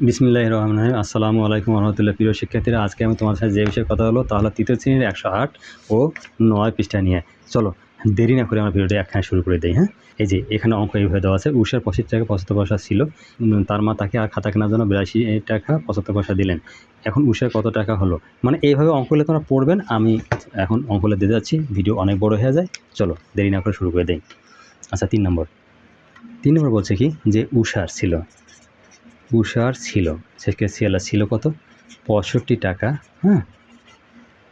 বিসমিল্লাহির রহমানির রহিম। আসসালামু আলাইকুম রহমতুল্লাহ। প্রিয় শিক্ষার্থীরা, আজকে আমি তোমার সাথে যে বিষয়ে কথা হলো তা হলো তৃতীয় শ্রেণীর 108 ও 9 পৃষ্ঠা নিয়ে। চলো দেরি না করে আমার ভিডিওটা একখানে শুরু করে দিই। হ্যাঁ, এই যে এখানে অঙ্ক এইভাবে দেওয়া আছে। উষার 25 টাকা 75 পয়সা ছিল। তার মা তাকে আর খাতা কেনার জন্য 82 টাকা 75 পয়সা দিলেন। এখন উষার কত টাকা হলো? মানে এইভাবে অঙ্কগুলো তোমরা পড়বেন। আমি এখন অঙ্কগুলো দিতে যাচ্ছি, ভিডিও অনেক বড় হয়ে যায়। চলো দেরি না করে শুরু করে দিই। আচ্ছা, 3 নম্বর বলছে কি যে উষার ছিল সেক্ষেত্রে সিএলআর ছিল কত? 65 টাকা, হ্যাঁ,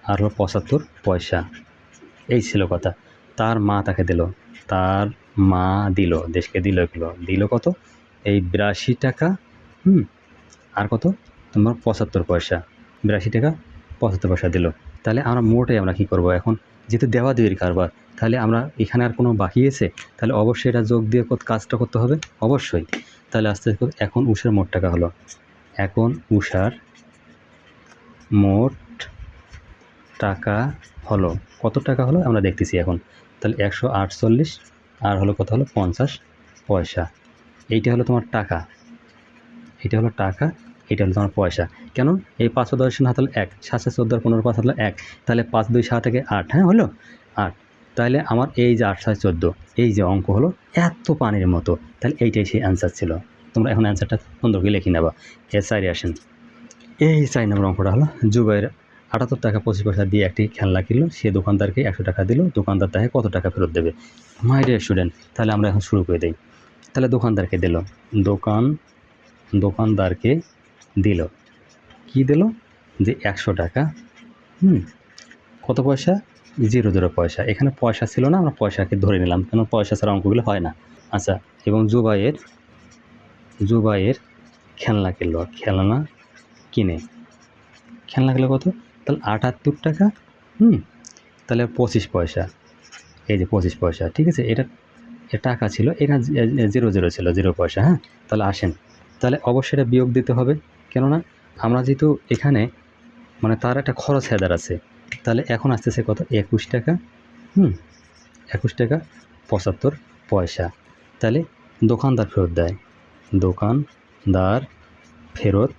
আর হলো 75 পয়সা। এই ছিল কথা। তার মা তাকে দিল, তার মা দিল, দেশকে দিল, এগুলো দিল কত? এই 82 টাকা, আর কত তোমার 75 পয়সা। 82 টাকা 75 পয়সা দিল। তাহলে আমরা মোটাই আমরা কী করবো এখন? যেহেতু দেওয়া দেওয়ির কারবার, তাহলে আমরা এখানে আর কোনো বাকি আছে? তাহলে অবশ্যই এটা যোগ দিয়ে কাজটা করতে হবে অবশ্যই। তাহলে আস্তে আস্তে এখন উষার মোট টাকা হলো, এখন উষার মোট টাকা হলো কত টাকা হলো আমরা দেখতেছি এখন। তাহলে 148 আর হলো কত হলো 50 পয়সা। এইটা হলো তোমার টাকা, এটা হলো টাকা, এটা হলো তোমার পয়সা। কেন? এই 5 ও 10 হাত হলো 1, 7 7 14 15 5 হলো 1, তাহলে 5 2 7 থেকে 8, হ্যাঁ হলো 8। তাহলে আমার এই যে 8 7 14 এই যে অঙ্ক হলো এত পানির মতো, তাহলে এইটাই সেই অ্যান্সার ছিল। তোমরা এখন অ্যান্সারটা সুন্দর করে লিখে নেবা। এর সাইডে আসেন। এই 4 নম্বর অঙ্কটা হলো জুবাইর 78 টাকা 25 পয়সা দিয়ে একটি খেলনা কিনলো। সে দোকানদারকে 100 টাকা দিল। দোকানদার তাকে কত টাকা ফেরত দেবে? মাই ডিয়ার স্টুডেন্ট, তাহলে আমরা এখন শুরু করে দিই। তাহলে দোকানদারকে দিল, দোকানদারকে দিল কি দিল? যে 100 টাকা, কত পয়সা? 00 পয়সা। এখানে পয়সা ছিল না, আমরা পয়সাকে ধরে নিলাম, কেন পয়সা ছাড়া অঙ্কগুলো হয় না। আচ্ছা, এবং জুবাইয়ের খেলনা কিনলো, খেলনা কিনে কত? তাহলে 78 টাকা, তাহলে 25 পয়সা। এই যে 25 পয়সা, ঠিক আছে, এটা টাকা ছিল, এটা 00 ছিল, 0 পয়সা। হ্যাঁ, তাহলে আসেন, তাহলে অবশ্যই এটা বিয়োগ দিতে হবে। কেননা আমরা যেহেতু এখানে মানে তার একটা খরচ হেদার আছে, তাহলে এখন আসতেছে কত? 21 টাকা, 21 টাকা 75 পয়সা। তাহলে দোকানদার ফেরত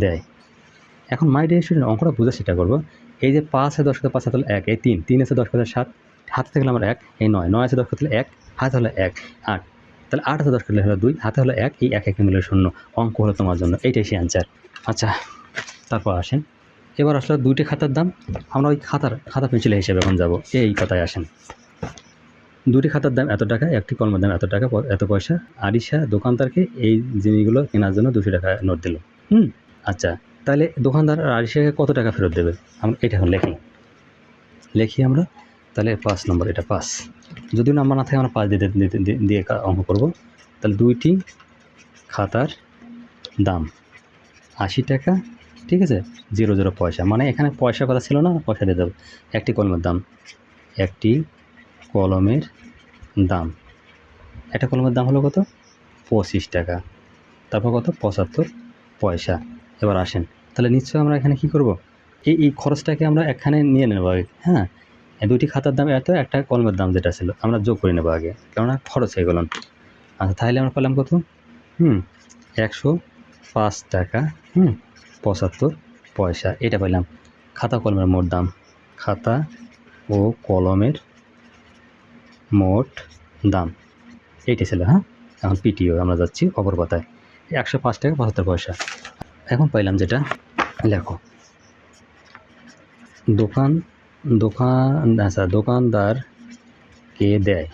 দেয়। এখন মাই ডিয়ার স্টুডেন্ট, অঙ্কটা বোঝার চেষ্টা করবো। এই যে 5 আছে 10 5 হাতে হলো 1, এই 3 আছে 10 7, হাতে থাকলে আমার 1, এই 9 আছে 10 হলে 1, হাতে হলো 1, 8, তাহলে 8 আছে 10 হলো 2, হাতে হলো 1, এই 1 মিলে 0। অঙ্ক হলো তোমার জন্য, এইটাই সেই অ্যান্সার। আচ্ছা, তারপর আসেন, এবার আসলে 2টি খাতার দাম। আমরা ওই খাতা পেন্সিলের হিসেবে এখন যাব। এই কথায় আসেন, 2টি খাতার দাম এত টাকা, একটি কলমের দাম এত টাকা এত পয়সা। আরিশা দোকানদারকে এই জিনিসগুলো কেনার জন্য 200 টাকা নোট দিল। আচ্ছা, তাহলে দোকানদার আরিশাকে কত টাকা ফেরত দেবে? আমরা এটা এখন লিখি আমরা। তাহলে 5 নম্বর, এটা 5। যদি নাম্বার না থাকে আমরা 5 দিয়ে অঙ্ক করব। তাহলে 2টি খাতার দাম 80 টাকা, ঠিক আছে, 00 পয়সা। মানে এখানে পয়সার কথা ছিল না, পয়সা দিয়ে দেবো। একটি কলমের দাম, একটা কলমের দাম হলো কত? 25 টাকা। তারপর কত? 75 পয়সা। এবার আসেন, তাহলে নিশ্চয়ই আমরা এখানে কি করব? এই খরচটাকে আমরা এখানে নিয়ে নেব আগে। হ্যাঁ, 2টি খাতার দাম এত, একটা কলমের দাম যেটা ছিল আমরা যোগ করে নেব আগে, কেননা খরচ হয়ে গেল। আচ্ছা, তাহলে আমরা পেলাম কত? 105 টাকা 75 পয়সা। এটা পেলাম। খাতা কলমের মোট দাম, খাতা ও কলমের মোট দাম এইটা ছিল। হ্যাঁ, এখন পিটিও আমরা যাচ্ছি অপর পাতায়। 105 টাকা 75 পয়সা। এখন পাইলাম যেটা, লেখো। দোকানদারকে দেয়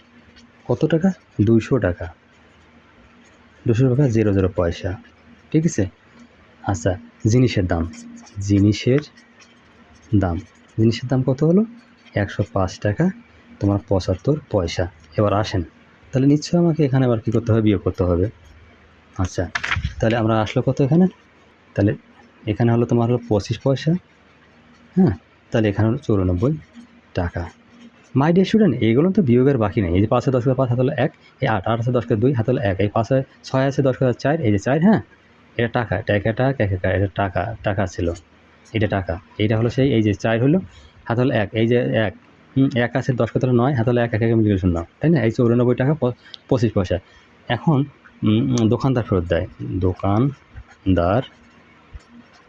কত টাকা? 200 টাকা, 00 পয়সা, ঠিক আছে। আচ্ছা, জিনিসের দাম কত হলো? 105 টাকা তোমার 75 পয়সা। এবার আসেন, তাহলে নিশ্চয়ই আমাকে এখানে আবার কী করতে হবে? বিয়োগ করতে হবে। আচ্ছা, তাহলে আমরা আসলো কত এখানে? তাহলে এখানে হলো তোমার হলো 25 পয়সা, হ্যাঁ, তাহলে এখানে হলো 94 টাকা। মাই ডিয়ার স্টুডেন্ট, এইগুলো তো বিয়োগের বাকি নেই। এই যে 5 10 5 হাতে হলো 1, এই 8 আছে 10 2 হাতে হলো 1, এই 5 6 আছে 10 4, এই যে 4, হ্যাঁ, এটা টাকা, এটা টাকা ছিল, এটা টাকা। এইটা হলো সেই, এই যে 4 হলো, হাতে হলো 1, এই যে 1 আছে 10 হলো 9, হাতে হলো 1 মিলিয়ে 0, তাই না? এই 94 টাকা 25 পয়সা। এখন দোকানদার ফেরত দেয়, দোকানদার দোকানদার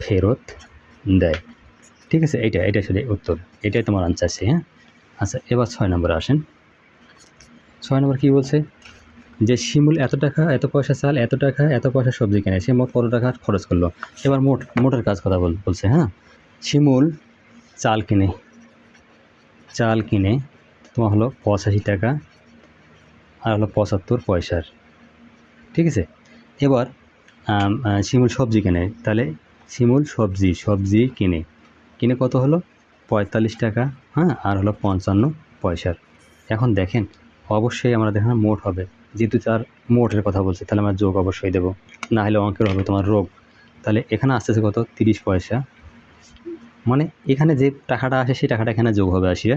ফেরত দেয়। ঠিক আছে, এটা শুধু উত্তর, এটাই তোমার আনসার সে। হ্যাঁ, আচ্ছা এবার 6 নম্বরে আসেন। 6 নম্বর কী বলছে, যে শিমুল এত টাকা এত পয়সা চাল, এত টাকা এত পয়সা সবজি কেনে, সে মোট কত টাকা খরচ করলো। এবার মোটের কাজ কথা বলছে। হ্যাঁ, শিমুল চাল কিনে তোমার হলো 85 টাকা আর হলো 75 পয়সার। ঠিক আছে, এবার শিমুল সবজি কেনে, তাহলে শিমুল সবজি কিনে কত হলো 45 টাকা, হ্যাঁ, আর হলো 55 পয়সার। এখন দেখেন অবশ্যই আমরা দেখেন মোট হবে, যেহেতু তার মোটের কথা বলছে তাহলে আমরা যোগ অবশ্যই দেবো, না হলে অঙ্কের হবে তোমার রোগ। তাহলে এখানে আসতেছে কত 30 পয়সা, মানে এখানে যে টাকাটা আসে সেই টাকাটা এখানে যোগ হবে আসিয়া,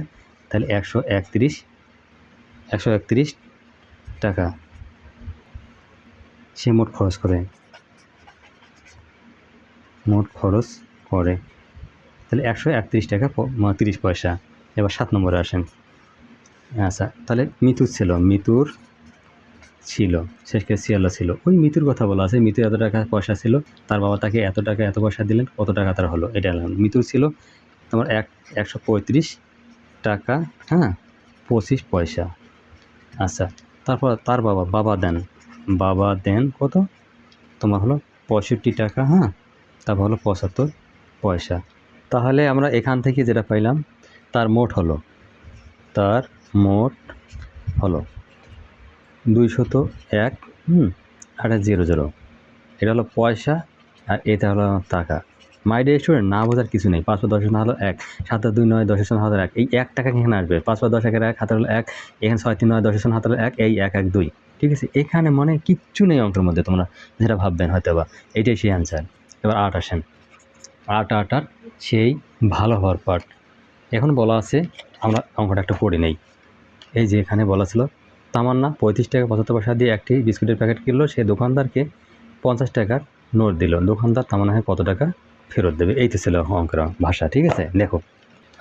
তাহলে 131 টাকা সে মোট খরচ করে, তাহলে 131 টাকা 30 পয়সা। এবার 7 নম্বরে আসেন। আচ্ছা, তাহলে মিতুর ছিল শেষকে সিয়াল্লা ছিল, ওই মিতুর কথা বলা আছে, মিতুর এত টাকা পয়সা ছিল, তার বাবা তাকে এত টাকা এত পয়সা দিলেন, কত টাকা তার হলো এটা মিতুর ছিল তোমার 135 টাকা, হ্যাঁ, 25 পয়সা। আচ্ছা, তারপর তার বাবা দেন কত তোমার হলো 65 টাকা, হ্যাঁ, তারপর হলো 75 পয়সা। তাহলে আমরা এখান থেকে যেটা পাইলাম তার মোট হলো 201 আর 00, এটা হলো পয়সা আর এটা হলো টাকা। মাই ডিয়ার স্টুডেন্ট, না বোঝার কিছু নেই। 5 10 না হলো 1, 7 2 9 10 হাতে 1, এই 1 টাকা এখানে আসবে। 5 10 1 হাতে হলো 1, এখানে 6 3 9 10 হাতে হলো 1, এই 1 1 2। ঠিক আছে, এখানে মানে কিচ্ছু নেই অঙ্কের মধ্যে, তোমরা যেটা ভাববেন হয়তো বা এইটাই সেই অ্যান্সার। এবার 8 আসেন। 8 সেই ভালো হওয়ার পার্ট। এখন বলা আছে আমরা অঙ্কটা একটা পড়ে নেই। এই যে এখানে বলা ছিল তামান্না 35 টাকা 75 পয়সা দিয়ে একটি বিস্কুটের প্যাকেট কিনলো, সে দোকানদারকে 50 টাকার নোট দিল, দোকানদার তামান্নাকে কত টাকা ফেরত দেবে। এই তো ছিল অঙ্কের ভাষা। ঠিক আছে, দেখো।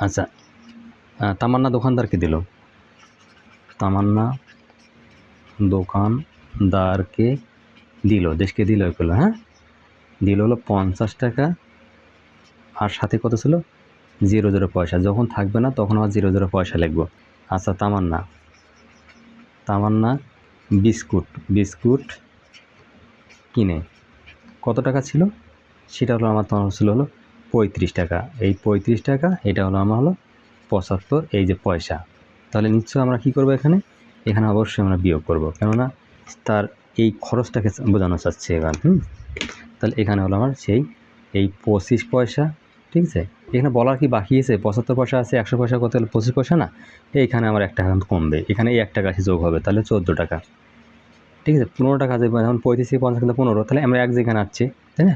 আচ্ছা, তামান্না দোকানদারকে দিল, দেশকে দিল এগুলো, হ্যাঁ, দিল হলো 50 টাকা আর সাথে কত ছিল 00 পয়সা। যখন থাকবে না তখন আবার 00 পয়সা লিখবো। আচ্ছা, তামান্না বিস্কুট কিনে কত টাকা ছিল, সেটা হলো আমার তোমার ছিল হলো 35 টাকা। এই 35 টাকা এটা হলো আমার হলো 75 এই যে পয়সা। তাহলে নিশ্চয়ই আমরা কি করব, এখানে অবশ্যই আমরা বিয়োগ করব, কেননা তার এই খরচটাকে বোঝানো চাচ্ছে এখানে। তাহলে এখানে হলো আমার এই 25 পয়সা। ঠিক আছে, এখানে বলার কি বাকি আছে, 75 পয়সা আছে, 100 পয়সা কত হলো 25 পয়সা না, এইখানে আমার 1 টাকা কমবে, এখানে এই 1 টাকা যোগ হবে, তাহলে 14 টাকা। ঠিক আছে, 15 টাকা যাবে, এখন 35 থেকে 50 কিন্তু 15, তাহলে আমরা এক জায়গায় নাচ্ছি, তাই না।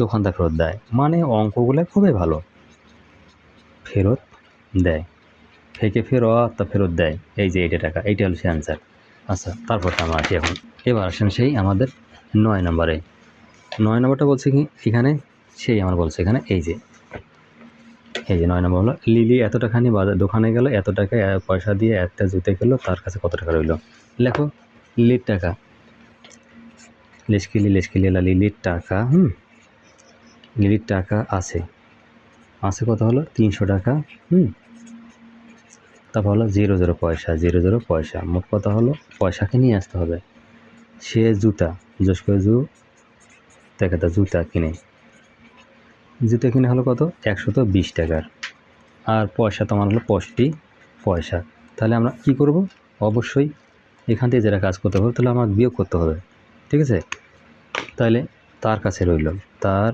দোকানদার ফেরত দেয়, মানে অঙ্কগুলো খুবই ভালো, ফেরত দেয়, থেকে ফেরত দেয়, এই যে এইটা টাকা, এইটা হলো সে অ্যান্সার। আচ্ছা, তারপর আমরা আসি এখন। এবার আসেন সেই আমাদের 9 নম্বরে। 9 নম্বরটা বলছে কি এখানে, সেই আমার বলছে এখানে এই যে 9 নম্বর হলো লিলি এত টাকা নিয়ে দোকানে গেল, এত টাকা পয়সা দিয়ে একটা জুতে গেলো, তার কাছে কত টাকা রইল। লেখো লিলির টাকা, লিলির টাকা, লিলির টাকা আছে কত হলো 300 টাকা, তারপর হলো 00 পয়সা, মোট কথা হলো পয়সাকে নিয়ে আসতে হবে। সে জুতা জুতা কিনে হলো কত 120 টাকার, আর পয়সা তোমার হলো 65 পয়সা। তাহলে আমরা কি করব, অবশ্যই এখান থেকে যেটা কাজ করতে হবে, তাহলে আমার বিয়োগ করতে হবে। ঠিক আছে, তাহলে তার কাছে রইল, তার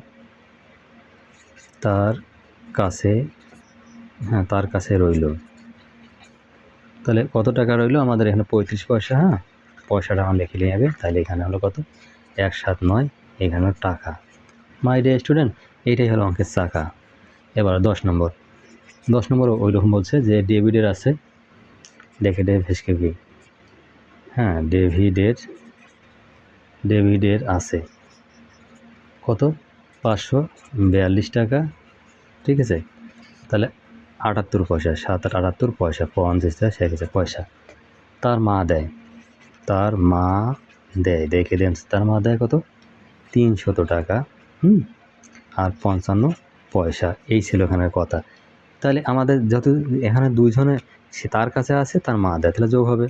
কাছে রইল, তাহলে কত টাকা রইল আমাদের এখানে 35 পয়সা, হ্যাঁ, পয়সাটা আমার লিখে নিয়ে যাবে, তাহলে এখানে হলো কত 179, এখানে টাকা। মাই ডিয়ার স্টুডেন্ট, এইটাই হলো অঙ্কের চাকা। এবার 10 নম্বর ওই রকম বলছে যে ডেভিডের আছে, হ্যাঁ, ডেভিডের আছে কত 542 টাকা। ঠিক আছে, তাহলে 78 পয়সা, 7 78 পয়সা, 50 পয়সা। তার মা দেয় দেখে দেন, তার মা দেয় কত 300 টাকা, আর 55 পয়সা, এই ছিল এখানের কথা। তাহলে আমাদের যত এখানে দুইজনে, সে তার কাছে আছে, তার মা দেয়, তাহলে যোগ হবে,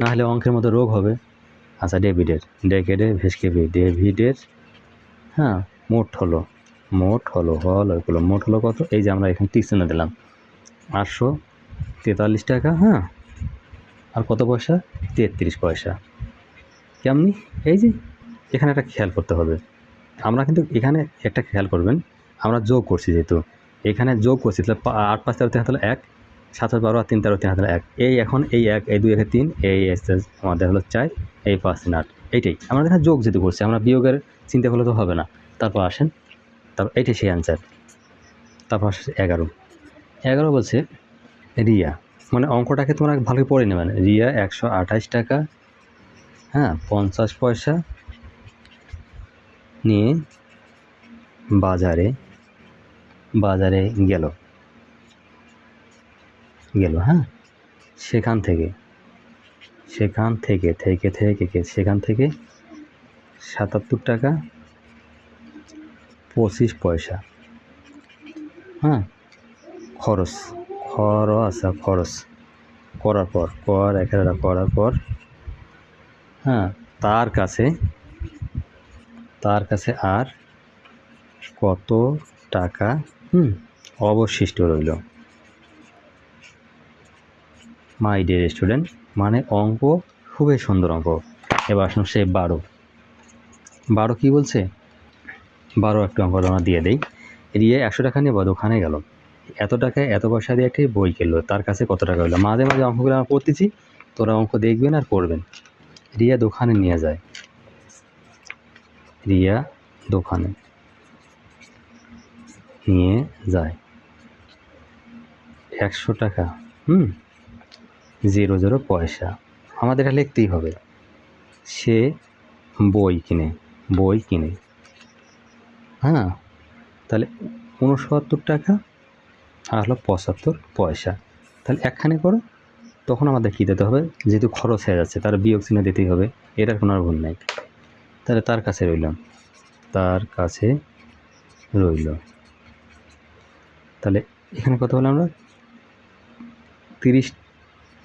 না হলে অঙ্কের মতো রোগ হবে। আচ্ছা, ডেভিডের ডেভিডের মোট হলো কত? এই যে আমরা এখানে টিক চিহ্ন দিলাম, 843 টাকা, আর কত পয়সা? 33 পয়সা। কেমনি? এই যে এখানে একটা খেয়াল করতে হবে, আমরা কিন্তু এখানে একটা খেয়াল করবেন, আমরা যোগ করছি, যেহেতু এখানে যোগ করছি, তাহলে 8 5 13 3 হাতে 1, 7 8 12 আর 3 13 3 হাতে 1, এই এখন এই 1 এই 2 1 3, এই আমাদের হলো 4, এই 5 3 8, এইটাই আমরা এখানে যোগ যেহেতু করছি, আমরা বিয়োগের চিন্তা করলে তো হবে না। তারপর আসেন, তারপর এইটাই সেই অ্যান্সার। তারপর আসে 11 বলছে রিয়া, মানে অঙ্কটাকে তোমরা ভালোই পড়ে নেবেন। রিয়া 128 টাকা 50 পয়সা নিয়ে বাজারে গেল, সেখান থেকে 77 টাকা 25 পয়সা খরচ করার পর তার কাছে আর কত টাকা অবশিষ্ট রইল। মাই ডিয়ার স্টুডেন্ট, মানে অঙ্ক খুবই সুন্দর অঙ্ক। এবার আসুন সে 12 কি বলছে? 12 একটু অঙ্ক আমরা দিয়ে দেই। রিয়া 100 টাকা নিয়ে দোকানে গেল, এত টাকায় এত পয়সা দিয়ে একটি বই কিনলো, তার কাছে কত টাকা হইলো? মাঝে মাঝে অঙ্কগুলো আমরা পড়তেছি, তোরা অঙ্ক দেখবেন আর করবেন। রিয়া দোকানে নিয়ে যায়, 100 টাকা 00 পয়সা, আমাদের এটা লিখতেই হবে। সে বই কিনে তাহলে 69 টাকা আর হলো 75 পয়সা। তাহলে একখানে করো, তখন আমাদের কী দিতে হবে? যেহেতু খরচ হয়ে যাচ্ছে, তার বিয়োগ চিহ্ন দিতেই হবে, এটার কোনো আর ভুল নাই। তাহলে তার কাছে রইল, তাহলে এখানে কত হলো? আমরা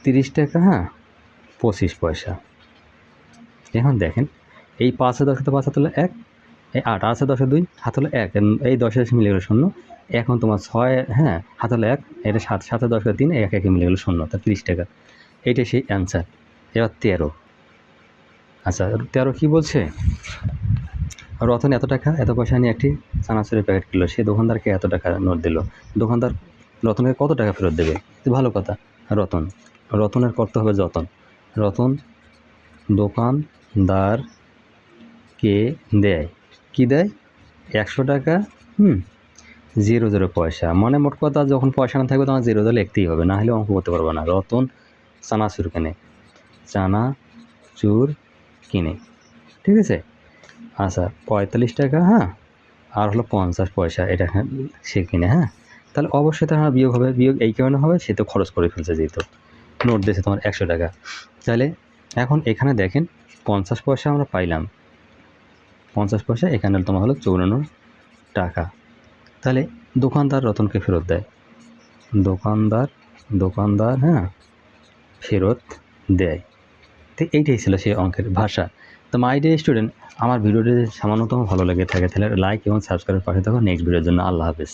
30 টাকা 25 পয়সা। এখন দেখেন, এই 5 10 5 হাত হলো 1, এই 8 8 10 2 হাত হলো 1, এই 10 মিলে গেলো 0। এখন তোমার 6 হাত হলো 1, এটা 7 7 10 3, 1 1 মিলে গেলো 0, তা 30 টাকা। এইটাই সেই অ্যান্সার। এবার 13। আচ্ছা, 13 কী বলছে? রতন এত টাকা এত পয়সা নিয়ে একটি চানাচুরের প্যাকেট কিনলো, সে দোকানদারকে এত টাকা নোট দিল। দোকানদার রতনকে কত টাকা ফেরত দেবে? ভালো কথা। রতনের করতে হবে যতন। রতন দোকানদারকে দেয়, কি দেয়? 100 টাকা 00 পয়সা। মানে মোট কথা, যখন পয়সা না থাকবে তখন 0 লিখতেই হবে, না হলে অঙ্ক করতে পারবে না। রতন চানাচুর কিনে, ঠিক আছে। আচ্ছা, 45 টাকা আর হলো 50 পয়সা, এটা সে কিনে। তাহলে অবশ্যই তার বিয়োগ হবে। বিয়োগ এই কারণে হবে, সে তো খরচ করে ফেলছে, যেহেতু নোট দিয়েছে তোমার 100 টাকা। তাহলে এখন এখানে দেখেন 50 পয়সা আমরা পাইলাম, 50 পয়সা এখানে তোমার হলো 54 টাকা। তাহলে দোকানদার রতনকে ফেরত দেয়, দোকানদার ফেরত দেয়। তো এইটাই ছিল সেই অঙ্কের ভাষা। তো মাই ডিয়ার স্টুডেন্ট, আমার ভিডিওটি সামান্যতম ভালো লেগে থাকে তাহলে লাইক এবং সাবস্ক্রাইবের পাশে থাকো নেক্সট ভিডিওর জন্য। আল্লাহ হাফেজ।